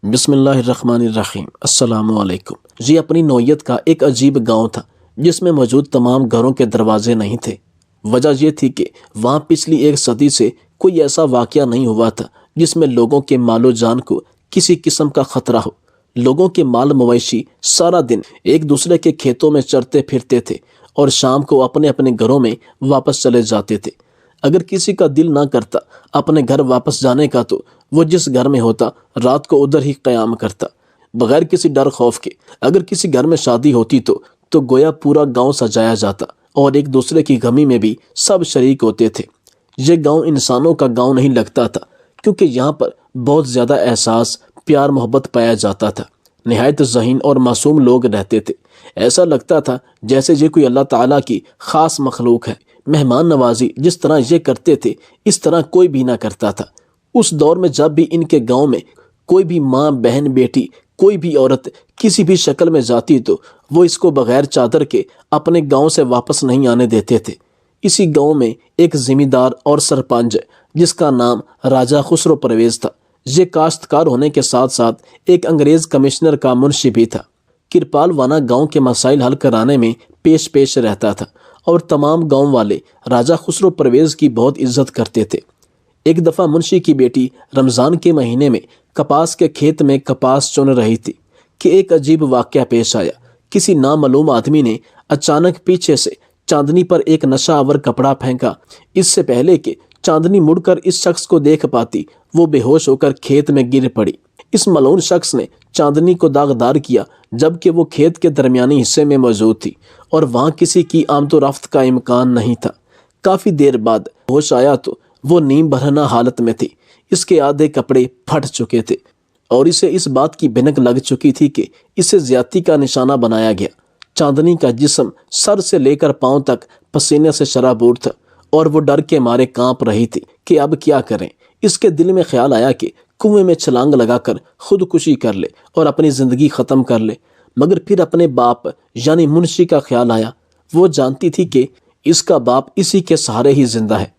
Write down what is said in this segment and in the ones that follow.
بسم اللہ الرحمن الرحیم۔ السلام علیکم۔ یہ اپنی نوعیت کا ایک عجیب گاؤں تھا جس میں موجود تمام گھروں کے دروازے نہیں تھے۔ وجہ یہ تھی کہ وہاں پچھلی ایک صدی سے کوئی ایسا واقعہ نہیں ہوا تھا جس میں لوگوں کے مال و جان کو کسی قسم کا خطرہ ہو۔ لوگوں کے مال مویشی سارا دن ایک دوسرے کے کھیتوں میں چرتے پھرتے تھے اور شام کو اپنے اپنے گھروں میں واپس چلے جاتے تھے۔ اگر کسی کا دل نہ کرتا اپنے گھر واپس جانے کا تو وہ جس گھر میں ہوتا رات کو ادھر ہی قیام کرتا، بغیر کسی ڈر خوف کے۔ اگر کسی گھر میں شادی ہوتی تو گویا پورا گاؤں سجایا جاتا اور ایک دوسرے کی غمی میں بھی سب شریک ہوتے تھے۔ یہ گاؤں انسانوں کا گاؤں نہیں لگتا تھا کیونکہ یہاں پر بہت زیادہ احساس، پیار، محبت پایا جاتا تھا۔ نہایت ذہین اور معصوم لوگ رہتے تھے۔ ایسا لگتا تھا جیسے یہ کوئی اللہ تعالیٰ کی خاص مخلوق ہے۔ مہمان نوازی جس طرح یہ کرتے تھے اس طرح کوئی بھی نہ کرتا تھا۔ اس دور میں جب بھی ان کے گاؤں میں کوئی بھی ماں، بہن، بیٹی، کوئی بھی عورت کسی بھی شکل میں جاتی تو وہ اس کو بغیر چادر کے اپنے گاؤں سے واپس نہیں آنے دیتے تھے۔ اسی گاؤں میں ایک ذمہ دار اور سرپنچ جس کا نام راجہ خسرو پرویز تھا۔ یہ کاشتکار ہونے کے ساتھ ساتھ ایک انگریز کمشنر کا منشی بھی تھا۔ کرپال وانا گاؤں کے مسائل حل کرانے میں پیش رہتا تھا اور تمام گاؤں والے راجہ خسرو پرویز کی بہت عزت کرتے تھے۔ ایک دفعہ منشی کی بیٹی رمضان کے مہینے میں کپاس کے کھیت میں کپاس چن رہی تھی کہ ایک عجیب واقعہ پیش آیا۔ کسی نامعلوم آدمی نے اچانک پیچھے سے چاندنی پر ایک نشہ آور کپڑا پھینکا۔ اس سے پہلے کہ چاندنی مڑ کر اس شخص کو دیکھ پاتی وہ بے ہوش ہو کر کھیت میں گر پڑی۔ اس ملعون شخص نے چاندنی کو داغدار کیا جبکہ وہ کھیت کے درمیانی حصے میں موجود تھی اور وہاں کسی کی آمد و رفت کا امکان نہیں تھا۔ کافی دیر بعد ہوش آیا تو وہ نیم برہنہ حالت میں تھی۔ اس کے آدھے کپڑے پھٹ چکے تھے اور اسے اس بات کی بھنک لگ چکی تھی کہ اسے زیادتی کا نشانہ بنایا گیا۔ چاندنی کا جسم سر سے لے کر پاؤں تک پسینے سے شرابور تھا اور وہ ڈر کے مارے کانپ رہی تھی کہ اب کیا کریں۔ اس کے دل میں خیال آیا کہ کنویں میں چھلانگ لگا کر خودکشی کر لے اور اپنی زندگی ختم کر لے، مگر پھر اپنے باپ یعنی منشی کا خیال آیا۔ وہ جانتی تھی کہ اس کا باپ اسی کے سہارے ہی زندہ ہے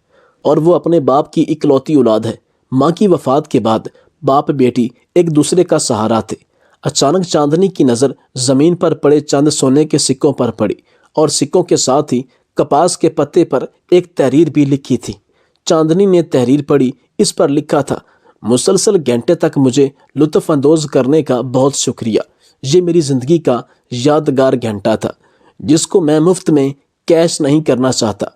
اور وہ اپنے باپ کی اکلوتی اولاد ہے۔ ماں کی وفات کے بعد باپ بیٹی ایک دوسرے کا سہارا تھے۔ اچانک چاندنی کی نظر زمین پر پڑے چند سونے کے سکوں پر پڑی اور سکوں کے ساتھ ہی کپاس کے پتے پر ایک تحریر بھی لکھی تھی۔ چاندنی نے تحریر پڑھی۔ اس پر لکھا تھا: مسلسل گھنٹے تک مجھے لطف اندوز کرنے کا بہت شکریہ۔ یہ میری زندگی کا یادگار گھنٹہ تھا جس کو میں مفت میں کیش نہیں کرنا چاہتا،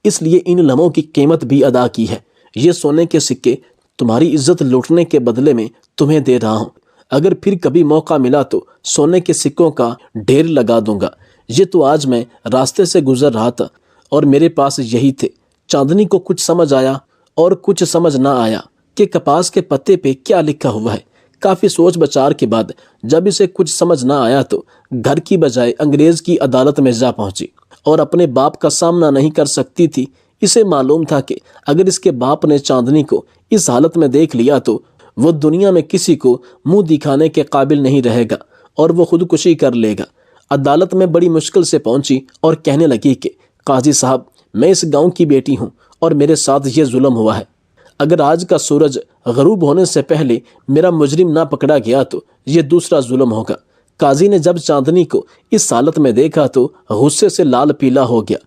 اس لیے ان لمحوں کی قیمت بھی ادا کی ہے۔ یہ سونے کے سکے تمہاری عزت لوٹنے کے بدلے میں تمہیں دے رہا ہوں۔ اگر پھر کبھی موقع ملا تو سونے کے سکوں کا ڈھیر لگا دوں گا۔ یہ تو آج میں راستے سے گزر رہا تھا اور میرے پاس یہی تھے۔ چاندنی کو کچھ سمجھ آیا اور کچھ سمجھ نہ آیا کہ کپاس کے پتے پہ کیا لکھا ہوا ہے۔ کافی سوچ بچار کے بعد جب اسے کچھ سمجھ نہ آیا تو گھر کی بجائے انگریز کی عدالت میں جا پہنچی اور اپنے باپ کا سامنا نہیں کر سکتی تھی۔ اسے معلوم تھا کہ اگر اس کے باپ نے چاندنی کو اس حالت میں دیکھ لیا تو وہ دنیا میں کسی کو منہ دکھانے کے قابل نہیں رہے گا اور وہ خودکشی کر لے گا۔ عدالت میں بڑی مشکل سے پہنچی اور کہنے لگی کہ قاضی صاحب، میں اس گاؤں کی بیٹی ہوں اور میرے ساتھ یہ ظلم ہوا ہے۔ اگر آج کا سورج غروب ہونے سے پہلے میرا مجرم نہ پکڑا گیا تو یہ دوسرا ظلم ہوگا۔ قاضی نے جب چاندنی کو اس حالت میں دیکھا تو غصے سے لال پیلا ہو گیا۔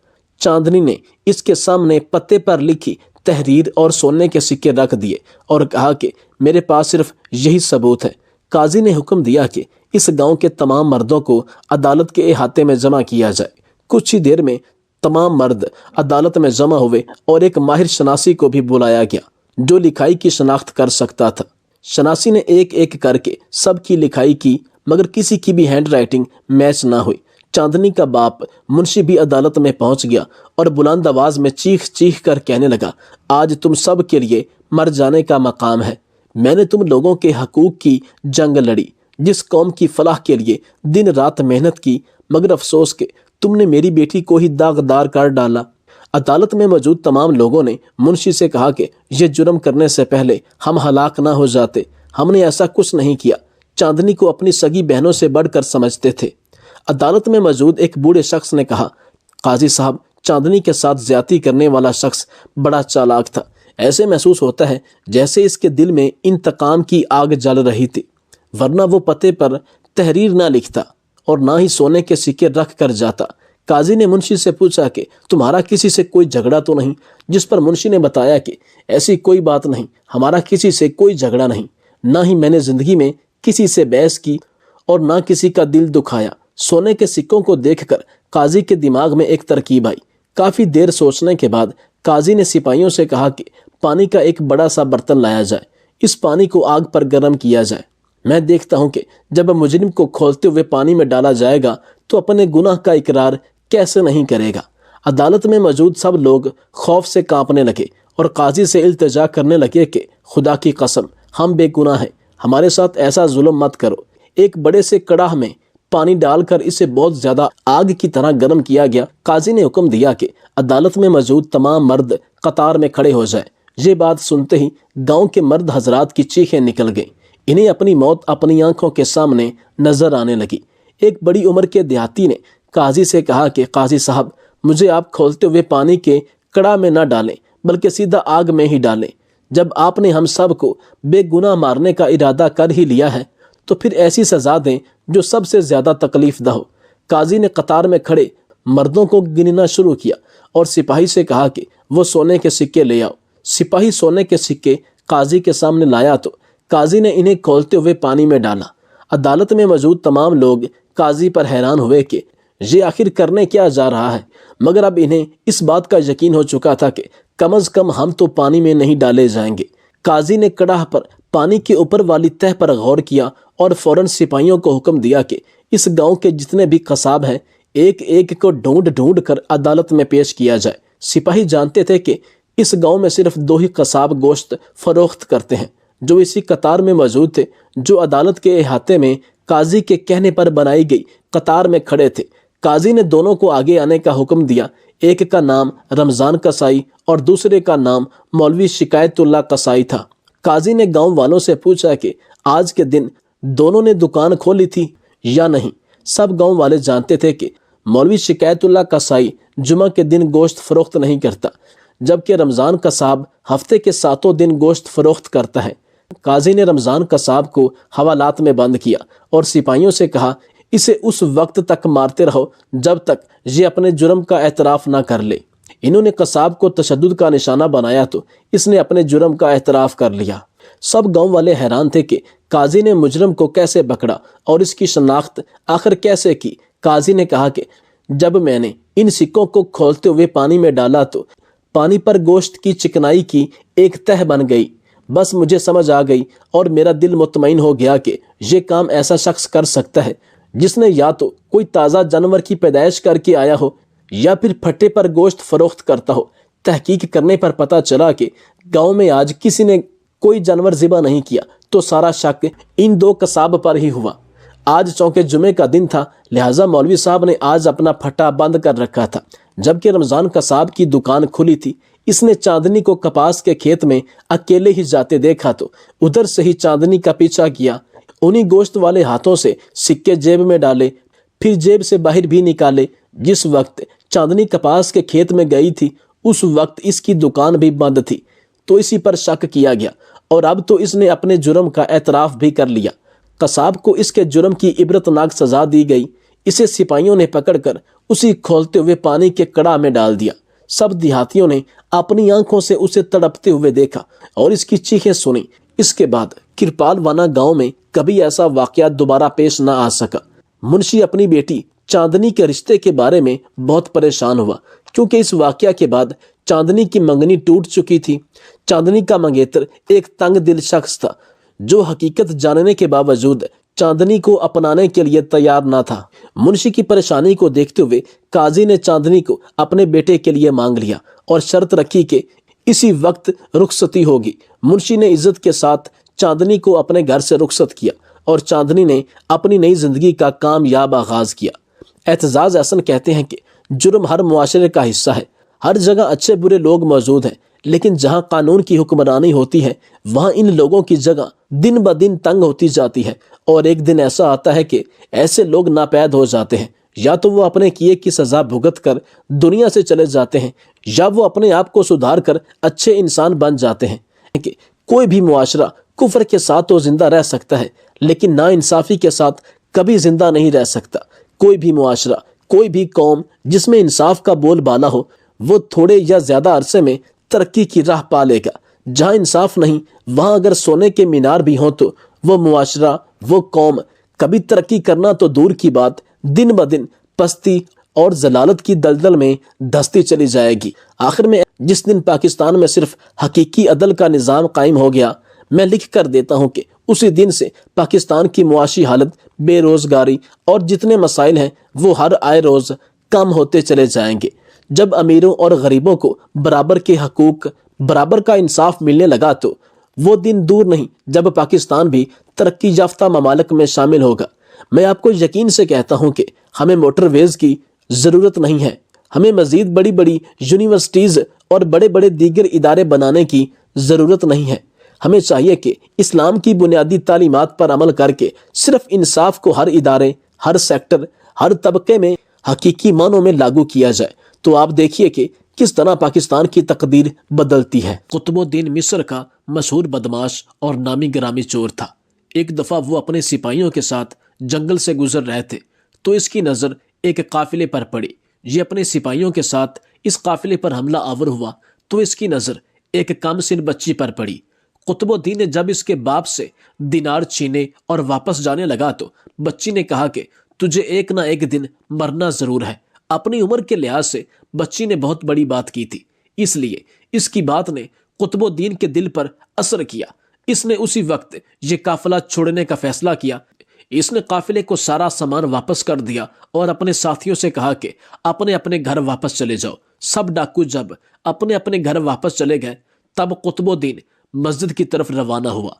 چاندنی نے اس کے سامنے پتے پر لکھی تحریر اور سونے کے سکے رکھ دیے اور کہا کہ میرے پاس صرف یہی ثبوت ہے۔ قاضی نے حکم دیا کہ اس گاؤں کے تمام مردوں کو عدالت کے احاطے میں جمع کیا جائے۔ کچھ ہی دیر میں تمام مرد عدالت میں جمع ہوئے اور ایک ماہر شناسی کو بھی بلایا گیا جو لکھائی کی شناخت کر سکتا تھا۔ شناسی نے ایک ایک کر کے سب کی لکھائی کی مگر کسی کی بھی ہینڈ رائٹنگ میچ نہ ہوئی۔ چاندنی کا باپ منشی بھی عدالت میں پہنچ گیا اور بلند آواز میں چیخ کر کہنے لگا: آج تم سب کے لیے مر جانے کا مقام ہے۔ میں نے تم لوگوں کے حقوق کی جنگ لڑی، جس قوم کی فلاح کے لیے دن رات محنت کی، مگر افسوس کہ تم نے میری بیٹی کو ہی داغدار کر ڈالا۔ عدالت میں موجود تمام لوگوں نے منشی سے کہا کہ یہ جرم کرنے سے پہلے ہم ہلاک نہ ہو جاتے۔ ہم نے ایسا کچھ نہیں کیا۔ چاندنی کو اپنی سگی بہنوں سے بڑھ کر سمجھتے تھے۔ عدالت میں موجود ایک بوڑھے شخص نے کہا: قاضی صاحب، چاندنی کے ساتھ زیادتی کرنے والا شخص بڑا چالاک تھا۔ ایسے محسوس ہوتا ہے جیسے اس کے دل میں انتقام کی آگ جل رہی تھی۔ ورنہ وہ پتے پر تحریر نہ لکھتا اور نہ ہی سونے کے سکے رکھ کر جاتا۔ قاضی نے منشی سے پوچھا کہ تمہارا کسی سے کوئی جھگڑا تو نہیں؟ جس پر منشی نے بتایا کہ ایسی کوئی بات نہیں، ہمارا کسی سے کوئی جھگڑا نہیں، نہ ہی میں نے زندگی میں کسی سے بحث کی اور نہ کسی کا دل دکھایا۔ سونے کے سکوں کو دیکھ کر قاضی کے دماغ میں ایک ترکیب آئی۔ کافی دیر سوچنے کے بعد قاضی نے سپاہیوں سے کہا کہ پانی کا ایک بڑا سا برتن لایا جائے، اس پانی کو آگ پر گرم کیا جائے۔ میں دیکھتا ہوں کہ جب مجرم کو کھولتے ہوئے پانی میں ڈالا جائے گا تو اپنے گناہ کا اقرار کیسے نہیں کرے گا۔ عدالت میں موجود سب لوگ خوف سے کانپنے لگے اور قاضی سے التجا کرنے لگے کہ خدا کی قسم، ہم بے گناہ ہیں، ہمارے ساتھ ایسا ظلم مت کرو۔ ایک بڑے سے کڑاہ میں پانی ڈال کر اسے بہت زیادہ آگ کی طرح گرم کیا گیا۔ قاضی نے حکم دیا کہ عدالت میں موجود تمام مرد قطار میں کھڑے ہو جائیں۔ یہ بات سنتے ہی گاؤں کے مرد حضرات کی چیخیں نکل گئیں۔ انہیں اپنی موت اپنی آنکھوں کے سامنے نظر آنے لگی۔ ایک بڑی عمر کے دیہاتی نے قاضی سے کہا کہ قاضی صاحب، مجھے آپ کھولتے ہوئے پانی کے کڑا میں نہ ڈالیں بلکہ سیدھا آگ میں ہی ڈالیں۔ جب آپ نے ہم سب کو بے گناہ مارنے کا ارادہ کر ہی لیا ہے تو پھر ایسی سزا دیں جو سب سے زیادہ تکلیف دہ ہو۔ قاضی نے قطار میں کھڑے مردوں کو گننا شروع کیا اور سپاہی سے کہا کہ وہ سونے کے سکے لے آؤ۔ سپاہی سونے کے سکے قاضی کے سامنے لایا تو قاضی نے انہیں کھولتے ہوئے پانی میں ڈالا۔ عدالت میں موجود تمام لوگ قاضی پر حیران ہوئے کہ یہ آخر کرنے کیا جا رہا ہے، مگر اب انہیں اس بات کا یقین ہو چکا تھا کہ کم از کم ہم تو پانی میں نہیں ڈالے جائیں گے۔ قاضی نے کڑاہ پر پانی کے اوپر والی تہ پر غور کیا اور فوراً سپاہیوں کو حکم دیا کہ اس گاؤں کے جتنے بھی قصاب ہیں ایک ایک کو ڈھونڈ ڈھونڈ کر عدالت میں پیش کیا جائے۔ سپاہی جانتے تھے کہ اس گاؤں میں صرف 2 ہی قصاب گوشت فروخت کرتے ہیں، جو اسی قطار میں موجود تھے جو عدالت کے احاطے میں قاضی کے کہنے پر بنائی گئی قطار میں کھڑے تھے۔ قاضی نے دونوں کو آگے آنے کا حکم دیا۔ ایک کا نام رمضان قصائی اور دوسرے کا نام مولوی شکایت اللہ قصائی تھا۔ قاضی نے گاؤں والوں سے پوچھا کہ آج کے دن دونوں نے دکان کھولی تھی یا نہیں۔ سب گاؤں والے جانتے تھے کہ مولوی شکایت اللہ قصائی جمعہ کے دن گوشت فروخت نہیں کرتا، جبکہ رمضان قصاب ہفتے کے 7 دن گوشت فروخت کرتا ہے۔ قاضی نے رمضان قصاب کو حوالات میں بند کیا اور سپاہیوں سے کہا اسے اس وقت تک مارتے رہو جب تک یہ اپنے جرم کا اعتراف نہ کر لے۔ انہوں نے قصاب کو تشدد کا نشانہ بنایا تو اس نے اپنے جرم کا اعتراف کر لیا۔ سب گاؤں والے حیران تھے کہ قاضی نے مجرم کو کیسے پکڑا اور اس کی شناخت آخر کیسے کی۔ قاضی نے کہا کہ جب میں نے ان سکوں کو کھولتے ہوئے پانی میں ڈالا تو پانی پر گوشت کی چکنائی کی ایک تہ بن گئی۔ بس مجھے سمجھ آ گئی اور میرا دل مطمئن ہو گیا کہ یہ کام ایسا شخص کر سکتا ہے جس نے یا تو کوئی تازہ جانور کی پیدائش کر کے آیا ہو یا پھر پھٹے پر گوشت فروخت کرتا ہو۔ تحقیق کرنے پر پتہ چلا کہ گاؤں میں آج کسی نے کوئی جانور ذبح نہیں کیا تو سارا شک ان 2 قصاب پر ہی ہوا۔ آج چونکہ جمعے کا دن تھا لہٰذا مولوی صاحب نے آج اپنا پھٹا بند کر رکھا تھا، جبکہ رمضان قصاب کی دکان کھلی تھی۔ اس نے چاندنی کو کپاس کے کھیت میں اکیلے ہی جاتے دیکھا تو ادھر سے ہی چاندنی کا پیچھا کیا، انہی گوشت والے ہاتھوں سے سکے جیب میں ڈالے، پھر جیب سے باہر بھی نکالے۔ جس وقت چاندنی کپاس کے کھیت میں گئی تھی اس وقت اس کی دکان بھی بند تھی، تو اسی پر شک کیا گیا اور اب تو اس نے اپنے جرم کا اعتراف بھی کر لیا۔ قصاب کو اس کے جرم کی عبرتناک سزا دی گئی۔ اسے سپاہیوں نے پکڑ کر اسی کھولتے ہوئے پانی کے کڑا میں ڈال دیا۔ سب دیہاتیوں نے اپنی آنکھوں سے اسے تڑپتے ہوئے دیکھا اور اس کی چیخیں سنی۔ اس کے بعد کرپال وانا گاؤں میں کبھی ایسا واقعہ دوبارہ پیش نہ آ سکا۔ منشی اپنی بیٹی چاندنی کے رشتے کے بارے میں بہت پریشان ہوا، کیونکہ اس واقعہ کے بعد چاندنی کی منگنی ٹوٹ چکی تھی۔ چاندنی کا منگیتر ایک تنگ دل شخص تھا جو حقیقت جاننے کے باوجود چاندنی کو اپنانے کے لیے تیار نہ تھا۔ منشی کی پریشانی کو دیکھتے ہوئے قاضی نے چاندنی کو اپنے بیٹے کے لیے مانگ لیا اور شرط رکھی کہ اسی وقت رخصتی ہوگی۔ منشی نے عزت کے ساتھ چاندنی کو اپنے گھر سے رخصت کیا اور چاندنی نے اپنی نئی زندگی کا کامیاب آغاز کیا۔ اعتزاز احسن کہتے ہیں کہ جرم ہر معاشرے کا حصہ ہے۔ ہر جگہ اچھے برے لوگ موجود ہیں، لیکن جہاں قانون کی حکمرانی ہوتی ہے وہاں ان لوگوں کی جگہ دن بدن تنگ ہوتی جاتی ہے، اور ایک دن ایسا آتا ہے کہ ایسے لوگ ناپید ہو جاتے ہیں۔ یا تو وہ اپنے کیے کی سزا بھگت کر دنیا سے چلے جاتے ہیں یا وہ اپنے آپ کو سدھار کر اچھے انسان بن جاتے ہیں۔ کہ کوئی بھی معاشرہ کفر کے ساتھ تو زندہ رہ سکتا ہے لیکن ناانصافی کے ساتھ کبھی زندہ نہیں رہ سکتا۔ کوئی بھی معاشرہ، کوئی بھی قوم جس میں انصاف کا بول بالا ہو، وہ تھوڑے یا زیادہ عرصے میں ترقی کی راہ پا لے گا۔ جہاں انصاف نہیں، وہاں اگر سونے کے مینار بھی ہوں تو وہ معاشرہ، وہ قوم کبھی ترقی کرنا تو دور کی بات، دن بدن پستی اور ضلالت کی دلدل میں دھستی چلی جائے گی۔ آخر میں جس دن پاکستان میں صرف حقیقی عدل کا نظام قائم ہو گیا، میں لکھ کر دیتا ہوں کہ اسی دن سے پاکستان کی معاشی حالت، بے روزگاری اور جتنے مسائل ہیں وہ ہر آئے روز کم ہوتے چلے جائیں گے۔ جب امیروں اور غریبوں کو برابر کے حقوق، برابر کا انصاف ملنے لگا تو وہ دن دور نہیں جب پاکستان بھی ترقی یافتہ ممالک میں شامل ہوگا۔ میں آپ کو یقین سے کہتا ہوں کہ ہمیں موٹر ویز کی ضرورت نہیں ہے، ہمیں مزید بڑی بڑی یونیورسٹیز اور بڑے بڑے دیگر ادارے بنانے کی ضرورت نہیں ہے۔ ہمیں چاہیے کہ اسلام کی بنیادی تعلیمات پر عمل کر کے صرف انصاف کو ہر ادارے، ہر سیکٹر، ہر طبقے میں حقیقی معنوں میں لاگو کیا جائے تو آپ دیکھیے کہ کس طرح پاکستان کی تقدیر بدلتی ہے۔ قطب الدین مصر کا مشہور بدماش اور نامی گرامی چور تھا۔ ایک دفعہ وہ اپنے سپاہیوں کے ساتھ جنگل سے گزر رہے تھے تو اس کی نظر ایک قافلے پر پڑی۔ یہ اپنے سپاہیوں کے ساتھ اس قافلے پر حملہ آور ہوا تو اس کی نظر ایک کم سن بچی پر پڑی۔ قطب الدین نے جب اس کے باپ سے دینار چھینے اور واپس جانے لگا تو بچی نے کہا کہ تجھے ایک نہ ایک دن مرنا ضرور ہے۔ اپنی عمر کے لحاظ سے بچی نے بہت بڑی بات کی تھی، اس لیے اس کی بات نے قطب الدین کے دل پر اثر کیا۔ اس نے اسی وقت یہ قافلہ چھوڑنے کا فیصلہ کیا۔ اس نے قافلے کو سارا سامان واپس کر دیا اور اپنے ساتھیوں سے کہا کہ اپنے اپنے گھر واپس چلے جاؤ۔ سب ڈاکو جب اپنے اپنے گھر واپس چلے گئے تب قطب الدین مسجد کی طرف روانہ ہوا۔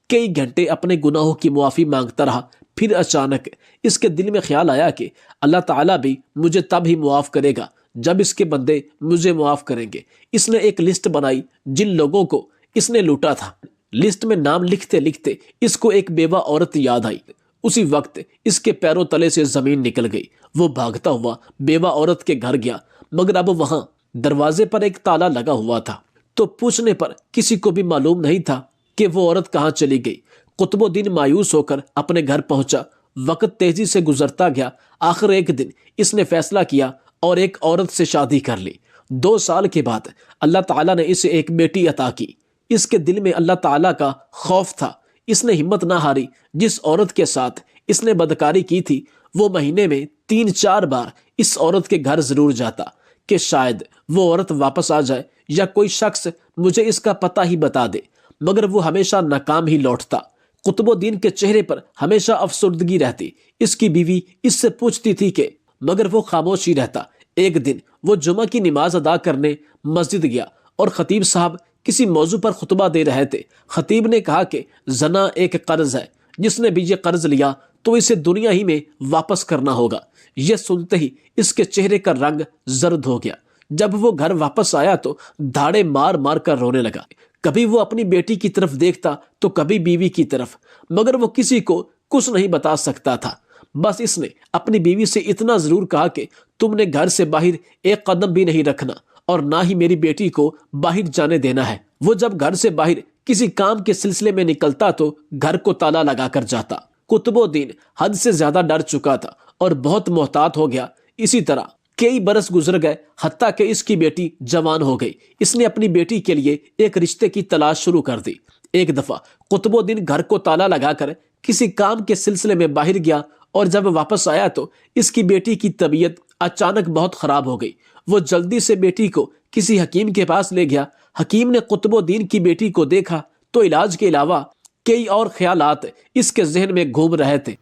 کئی گھنٹے اپنے گناہوں کی معافی مانگتا رہا، پھر اچانک اس کے دل میں خیال آیا کہ اللہ تعالیٰ بھی مجھے تب ہی معاف کرے گا جب اس کے بندے مجھے معاف کریں گے۔ اس نے ایک لسٹ بنائی جن لوگوں کو اس نے لوٹا تھا۔ لسٹ میں نام لکھتے لکھتے اس کو ایک بیوہ عورت یاد آئی۔ اسی وقت اس کے پیروں تلے سے زمین نکل گئی۔ وہ بھاگتا ہوا بیوہ عورت کے گھر گیا، مگر اب وہاں دروازے پر ایک تالا لگا ہوا تھا تو پوچھنے پر کسی کو بھی معلوم نہیں تھا کہ وہ عورت کہاں چلی گئی۔ قطب الدین مایوس ہو کر اپنے گھر پہنچا۔ وقت تیزی سے گزرتا گیا۔ آخر ایک دن اس نے فیصلہ کیا اور ایک عورت سے شادی کر لی۔ 2 سال کے بعد اللہ تعالیٰ نے اسے ایک بیٹی عطا کی۔ اس کے دل میں اللہ تعالیٰ کا خوف تھا۔ اس نے ہمت نہ ہاری۔ جس عورت کے ساتھ اس نے بدکاری کی تھی وہ مہینے میں 3-4 بار اس عورت کے گھر ضرور جاتا کہ شاید وہ عورت واپس آ جائے یا کوئی شخص مجھے اس کا پتہ ہی بتا دے، مگر وہ ہمیشہ ناکام ہی لوٹتا۔ قطب الدین کے چہرے پر ہمیشہ افسردگی رہتی۔ اس کی بیوی اس سے پوچھتی تھی کہ مگر وہ خاموش ہی رہتا۔ ایک دن وہ جمعہ کی نماز ادا کرنے مسجد گیا اور خطیب صاحب کسی موضوع پر خطبہ دے رہے تھے۔ خطیب نے کہا کہ زنا ایک قرض ہے، جس نے بھی یہ قرض لیا تو اسے دنیا ہی میں واپس کرنا ہوگا۔ یہ سنتے ہی اس کے چہرے کا رنگ زرد ہو گیا۔ جب وہ گھر واپس آیا تو دھاڑے مار مار کر رونے لگا۔ کبھی وہ اپنی بیٹی کی طرف دیکھتا تو کبھی بیوی کی طرف، مگر وہ کسی کو کچھ نہیں بتا سکتا تھا۔ بس اس نے اپنی بیوی سے اتنا ضرور کہا کہ تم نے گھر سے باہر ایک قدم بھی نہیں رکھنا اور نہ ہی میری بیٹی کو باہر جانے دینا ہے۔ وہ جب گھر سے باہر کسی کام کے سلسلے میں نکلتا تو گھر کو تالا لگا کر جاتا۔ قطب الدین حد سے زیادہ ڈر چکا تھا اور بہت محتاط ہو گیا۔ اسی طرح کئی برس گزر گئے، حتیٰ کہ اس کی بیٹی جوان ہو گئی۔ اس نے اپنی بیٹی کے لیے ایک رشتے کی تلاش شروع کر دی۔ ایک دفعہ قطب الدین گھر کو تالا لگا کر کسی کام کے سلسلے میں باہر گیا اور جب واپس آیا تو اس کی بیٹی کی طبیعت اچانک بہت خراب ہو گئی۔ وہ جلدی سے بیٹی کو کسی حکیم کے پاس لے گیا۔ حکیم نے قطب الدین کی بیٹی کو دیکھا تو علاج کے علاوہ کئی اور خیالات اس کے ذہن میں گھوم رہے تھے،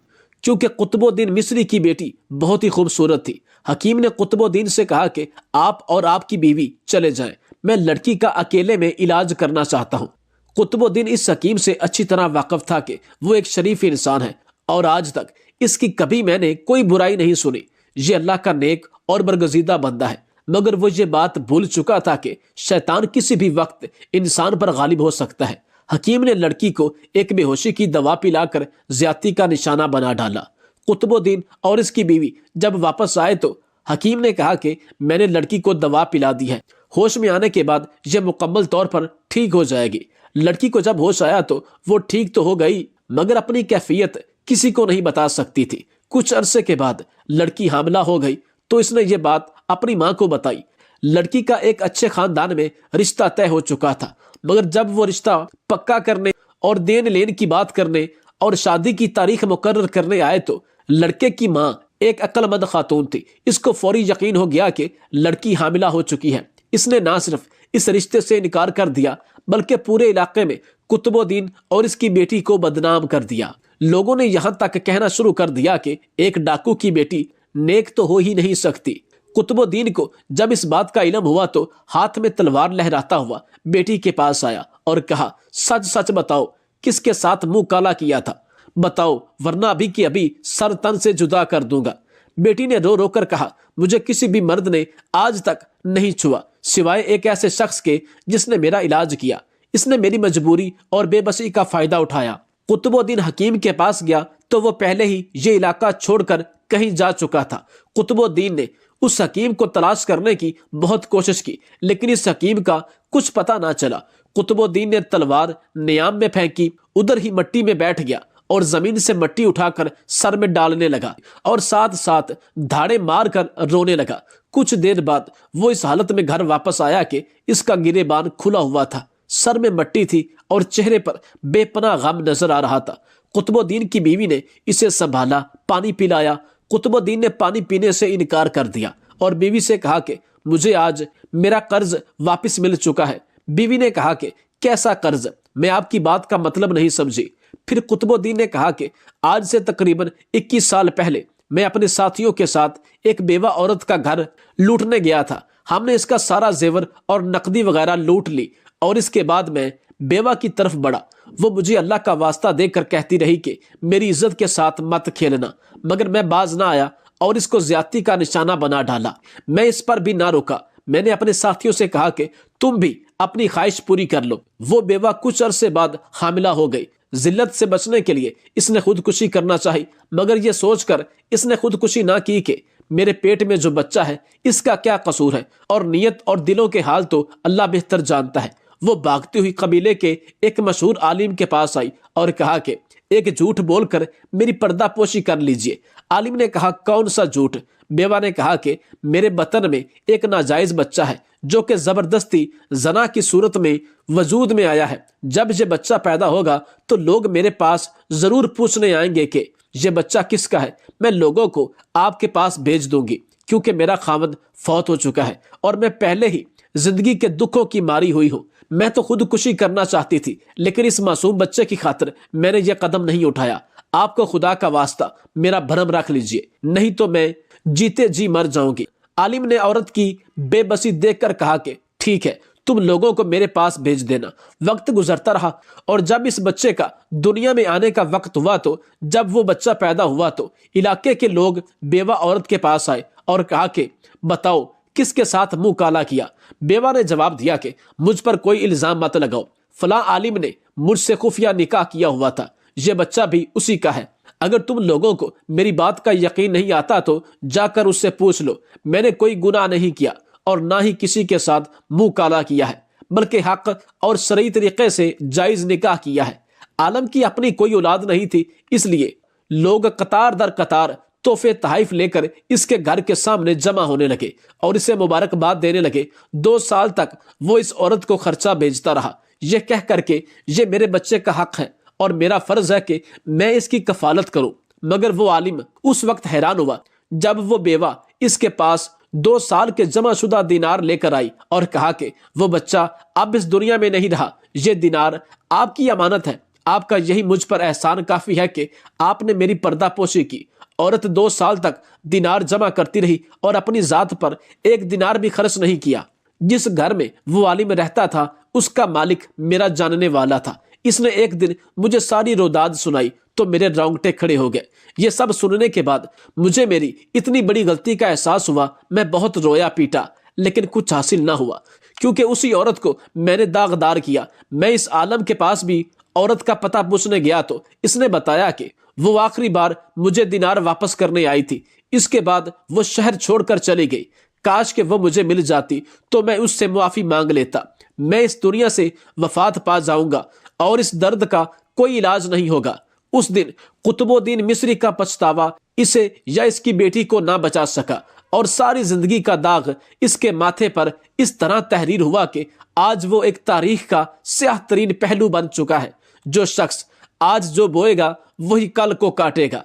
کیونکہ قطب الدین مصری کی بیٹی بہت ہی خوبصورت تھی۔ حکیم نے قطب الدین سے کہا کہ آپ اور آپ کی بیوی چلے جائیں، میں لڑکی کا اکیلے میں علاج کرنا چاہتا ہوں۔ قطب الدین اس حکیم سے اچھی طرح واقف تھا کہ وہ ایک شریف انسان ہے اور آج تک اس کی کبھی میں نے کوئی برائی نہیں سنی۔ یہ اللہ کا نیک اور برگزیدہ بندہ ہے، مگر وہ یہ بات بھول چکا تھا کہ شیطان کسی بھی وقت انسان پر غالب ہو سکتا ہے۔ حکیم نے لڑکی کو ایک بے ہوشی کی دوا پلا کر زیادتی کا نشانہ بنا ڈالا۔ قطب الدین اور اس کی بیوی جب واپس آئے تو حکیم نے کہا کہ میں نے لڑکی کو دوا پلا دی ہے، ہوش میں آنے کے بعد یہ مکمل طور پر ٹھیک ہو جائے گی۔ لڑکی کو جب ہوش آیا تو وہ ٹھیک تو ہو گئی مگر اپنی کیفیت کسی کو نہیں بتا سکتی تھی۔ کچھ عرصے کے بعد لڑکی حاملہ ہو گئی تو اس نے یہ بات اپنی ماں کو بتائی۔ لڑکی کا ایک اچھے خاندان میں رشتہ طے ہو چکا تھا، مگر جب وہ رشتہ پکا کرنے اور دین لین کی بات کرنے اور شادی کی تاریخ مقرر کرنے آئے تو لڑکے کی ماں ایک عقل مند خاتون تھی۔ اس کو فوری یقین ہو گیا کہ لڑکی حاملہ ہو چکی ہے۔ اس نے نہ صرف اس رشتے سے انکار کر دیا بلکہ پورے علاقے میں قطب الدین اور اس کی بیٹی کو بدنام کر دیا۔ لوگوں نے یہاں تک کہنا شروع کر دیا کہ ایک ڈاکو کی بیٹی نیک تو ہو ہی نہیں سکتی۔ قطب الدین کو جب اس بات کا علم ہوا تو ہاتھ میں تلوار لہراتا ہوا بیٹی کے پاس آیا اور کہا، سچ سچ بتاؤ کس کے ساتھ منہ کالا کیا تھا، بتاؤ ورنہ ابھی کی ابھی سر تن سے جدا کر دوں گا۔ بیٹی نے رو رو کر کہا، مجھے کسی بھی مرد نے آج تک نہیں چھوا سوائے ایک ایسے شخص کے جس نے میرا علاج کیا۔ اس نے میری مجبوری اور بے بسی کا فائدہ اٹھایا۔ قطب الدین حکیم کے پاس گیا تو وہ پہلے ہی یہ علاقہ چھوڑ کر کہیں جا چکا تھا۔ قطب الدین نے اس حکیم کو تلاش کرنے کی بہت کوشش کی لیکن اس حکیم کا کچھ پتہ نہ چلا۔ قطب الدین نے تلوار نیام میں پھینکی، ادھر ہی مٹی میں بیٹھ گیا اور زمین سے مٹی اٹھا کر سر میں ڈالنے لگا اور ساتھ ساتھ دھاڑے مار کر رونے لگا۔ کچھ دیر بعد وہ اس حالت میں گھر واپس آیا کہ اس کا گریبان کھلا ہوا تھا، سر میں مٹی تھی اور چہرے پر بے پناہ غم نظر آ رہا تھا۔ قطب الدین کی بیوی نے اسے سنبھالا، پانی پلایا۔ قطب الدین نے پانی پینے سے انکار کر دیا اور بیوی سے کہا کہ مجھے آج میرا قرض واپس مل چکا ہے۔ بیوی نے کہا کہ کیسا قرض؟ میں آپ کی بات کا مطلب نہیں سمجھی۔ پھر قطب الدین نے کہا کہ آج سے تقریباً 21 سال پہلے میں اپنے ساتھیوں کے ساتھ ایک بیوہ عورت کا گھر لوٹنے گیا تھا۔ ہم نے اس کا سارا زیور اور نقدی وغیرہ لوٹ لی اور اس کے بعد میں بیوہ کی طرف بڑھا۔ وہ مجھے اللہ کا واسطہ دے کر کہتی رہی کہ میری عزت کے ساتھ مت کھیلنا، مگر میں باز نہ آیا اور اس کو زیادتی کا نشانہ بنا ڈالا۔ میں اس پر بھی نہ رکا۔ میں نے اپنے ساتھیوں سے کہا کہ تم بھی اپنی خواہش پوری کر لو۔ وہ بیوہ کچھ عرصے بعد حاملہ ہو گئی۔ ذلت سے بچنے کے لیے اس نے خودکشی کرنا چاہی، مگر یہ سوچ کر اس نے خودکشی نہ کی کہ میرے پیٹ میں جو بچہ ہے اس کا کیا قصور ہے، اور نیت اور دلوں کے حال تو اللہ بہتر جانتا ہے۔ وہ بھاگتی ہوئی قبیلے کے ایک مشہور عالم کے پاس آئی اور کہا کہ ایک جھوٹ بول کر میری پردہ پوشی کر لیجئے۔ عالم نے کہا، کون سا جھوٹ؟ بیوہ نے کہا کہ میرے بطن میں ایک ناجائز بچہ ہے جو کہ زبردستی زنا کی صورت میں وجود میں آیا ہے۔ جب یہ بچہ پیدا ہوگا تو لوگ میرے پاس ضرور پوچھنے آئیں گے کہ یہ بچہ کس کا ہے۔ میں لوگوں کو آپ کے پاس بھیج دوں گی کیونکہ میرا خاوند فوت ہو چکا ہے اور میں پہلے ہی زندگی کے دکھوں کی ماری ہوئی ہوں۔ میں تو خودکشی کرنا چاہتی تھی لیکن اس معصوم بچے کی خاطر میں نے یہ قدم نہیں اٹھایا۔ آپ کو خدا کا واسطہ میرا بھرم رکھ لیجئے، نہیں تو میں جیتے جی مر جاؤں گی۔ عالم نے عورت کی بے بسی دیکھ کر کہا کہ ٹھیک ہے، تم لوگوں کو میرے پاس بھیج دینا۔ وقت گزرتا رہا اور جب اس بچے کا دنیا میں آنے کا وقت ہوا تو جب وہ بچہ پیدا ہوا تو علاقے کے لوگ بیوہ عورت کے پاس آئے اور کہا کہ بتاؤ کس کے ساتھ منہ کالا کیا؟ بیوہ نے جواب دیا کہ مجھ پر کوئی الزام مت لگاؤ، فلاں عالم نے مجھ سے خفیہ نکاح کیا ہوا تھا، یہ بچہ بھی اسی کا ہے۔ اگر تم لوگوں کو میری بات کا یقین نہیں آتا تو جا کر اس سے پوچھ لو۔ میں نے کوئی گناہ نہیں کیا اور نہ ہی کسی کے ساتھ منہ کالا کیا ہے، بلکہ حق اور شرعی طریقے سے جائز نکاح کیا ہے۔ عالم کی اپنی کوئی اولاد نہیں تھی، اس لیے لوگ قطار در قطار تحفے تحائف لے کر اس کے گھر کے سامنے جمع ہونے لگے اور اسے مبارکباد دینے لگے۔ 2 سال تک وہ اس عورت کو خرچہ بھیجتا رہا، یہ کہہ کر کہ یہ میرے بچے کا حق ہے اور میرا فرض ہے کہ میں اس کی کفالت کروں۔ مگر وہ عالم اس وقت حیران ہوا جب وہ بیوہ اس کے پاس 2 سال کے جمع شدہ دینار لے کر آئی اور کہا کہ وہ بچہ اب اس دنیا میں نہیں رہا، یہ دینار آپ کی امانت ہے، آپ کا یہی مجھ پر احسان کافی ہے کہ آپ نے میری پردہ پوشی کی۔ عورت 2 سال تک دینار جمع کرتی رہی اور اپنی ذات پر 1 دینار بھی خرچ نہیں کیا۔ جس گھر میں وہ عالم رہتا تھا اس کا مالک میرا جاننے والا تھا۔ اس نے ایک دن مجھے ساری روداد سنائی تو میرے رونگٹے کھڑے ہو گئے۔ یہ سب سننے کے بعد مجھے میری اتنی بڑی غلطی کا احساس ہوا، میں بہت رویا پیٹا لیکن کچھ حاصل نہ ہوا کیونکہ اسی عورت کو میں نے داغدار کیا۔ میں اس عالم کے پاس بھی عورت کا پتہ پوچھنے گیا تو اس نے بتایا کہ وہ آخری بار مجھے دینار واپس کرنے آئی تھی، اس کے بعد وہ شہر چھوڑ کر چلی گئی۔ کاش کہ وہ مجھے مل جاتی تو میں اس سے معافی مانگ لیتا۔ میں اس دنیا سے وفات پا جاؤں گا اور اس درد کا کوئی علاج نہیں ہوگا۔ اس دن قطب الدین مصری کا پچھتاوا اسے یا اس کی بیٹی کو نہ بچا سکا، اور ساری زندگی کا داغ اس کے ماتھے پر اس طرح تحریر ہوا کہ آج وہ ایک تاریخ کا سیاہ ترین پہلو بن چکا ہے۔ جو شخص آج جو بوئے گا وہی کل کو کاٹے گا۔